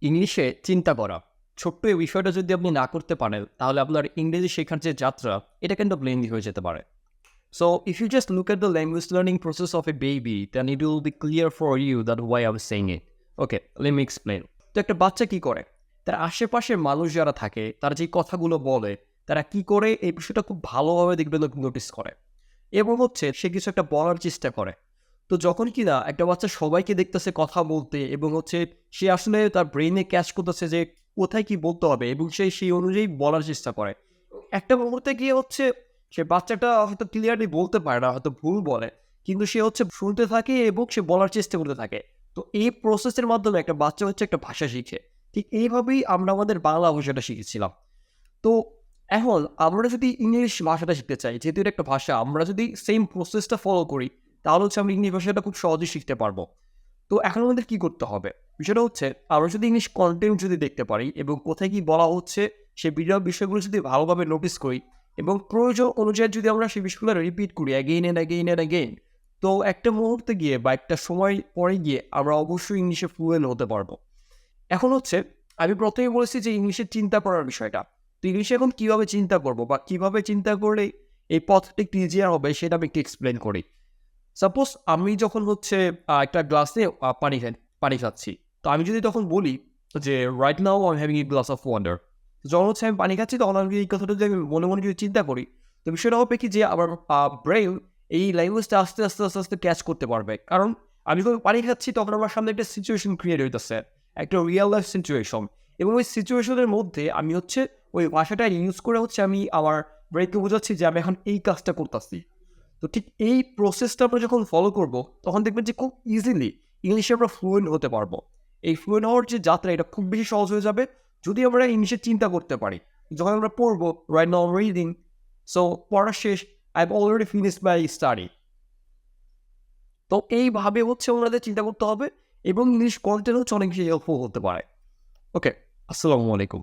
ইংলিশে চিন্তা করা। ছোট্ট এই বিষয়টা যদি আপনি না করতে পারেন, তাহলে আপনার ইংরেজি শেখার যে যাত্রা, এটা কিন্তু লেন্দি হয়ে যেতে পারে। So, if you just look at the language learning process of a baby, then it will be clear for you that why I was saying it. Okay, let me explain. তো একটা বাচ্চা কি করে? তার আশেপাশের মানুষ যারা থাকে, তারা যে কথাগুলো বলে, তারা কি করে এই বিষয়টা খুব ভালোভাবে দেখবেন নোটিস করে। এবং সে কিছু একটা বলার চেষ্টা করে। তো যখন কিনা একটা বাচ্চা সবাইকে দেখতেছে কথা বলতে এবং সে আসলে তার ব্রেইনে ক্যাচ করতেছে যে কোথায় কি বলতে হবে এবং সে সেই অনুযায়ী বলার চেষ্টা করে। একটা মুহূর্তে গিয়ে সে বাচ্চাটা হয়তো ক্লিয়ারলি বলতে পারে না, হয়তো ভুল বলে। কিন্তু সে শুনতে থাকে এবং সে বলার চেষ্টা করতে থাকে। তো এই প্রসেসের মাধ্যমে একটা বাচ্চা একটা ভাষা শিখে। ঠিক এইভাবেই আমরা আমাদের বাংলা ভাষাটা শিখেছিলাম। তো এখন আমরা যদি ইংলিশ ভাষাটা শিখতে চাই, যেহেতু এটা একটা ভাষা, আমরা যদি সেম প্রসেসটা ফলো করি, তাহলে আমরা ইংলিশ ভাষাটা খুব সহজেই শিখতে পারবো। তো এখন আমাদের কি করতে হবে? বিষয়টা আমরা যদি ইংলিশ কনটেন্ট যদি দেখতে পারি এবং কোথায় কি বলা হচ্ছে, সে বিষয়গুলো যদি ভালোভাবে নোটিস করি এবং প্রয়োজন অনুযায়ী যদি আমরা সেই বিষয়গুলো রিপিট করি again and again and again, তো একটা মুহূর্তে গিয়ে বা একটা সময় পরে গিয়ে আমরা অবশ্যই ইংলিশে ফ্লুয়েন্ট হতে পারবো। এখন আমি প্রথমেই বলেছি যে ইংলিশে চিন্তা করার বিষয়টা। তো ইংলিশে এখন কীভাবে চিন্তা করব বা কীভাবে চিন্তা করলে এই পথটা একটু ইজিয়ার হবে সেটা আমি একটু এক্সপ্লেন করি। সাপোজ আমি যখন একটা গ্লাসে পানি খাচ্ছি। তো আমি যদি তখন বলি যে, "right now I am having a glass of water." যখন আমি পানি খাচ্ছি তখন আমি এই কথাটা যদি আমি মনে, মনে যদি চিন্তা করি, তো বিষয়টা হবে কি যে আমার ব্রেইন এই ল্যাঙ্গুয়েজটা আস্তে, আস্তে ক্যাচ করতে পারবে। কারণ আমি যখন পানি খাচ্ছি তখন আমার সামনে একটা সিচুয়েশন ক্রিয়েট হইতেছে। একটা রিয়াল লাইফ সিচুয়েশন। এবং ওই সিচুয়েশনের মধ্যে আমি ওই ভাষাটা ইউজ করে আমি আমার ব্রেইনকে বোঝাচ্ছি যে আমি এখন এই কাজটা করতাছি। তো ঠিক এই প্রসেসটা আমরা যখন ফলো করব, তখন দেখবেন যে খুব ইজিলি ইংলিশে আমরা ফ্লুয়েন্ট হতে পারবো। এই ফ্লুয়েন্ট হওয়ার যে যাত্রা, এটা খুব বেশি সহজ হয়ে যাবে যদি আমরা ইংলিশে চিন্তা করতে পারি। যখন আমরা পড়বো, right now I am reading, so পড়া শেষ, I have already finished my study. তো এইভাবে ওনাদের চিন্তা করতে হবে এবং ইংলিশ কন্টেন্ট অনেক বেশি হেল্পফুল হতে পারে। ওকে, আসসালামু আলাইকুম।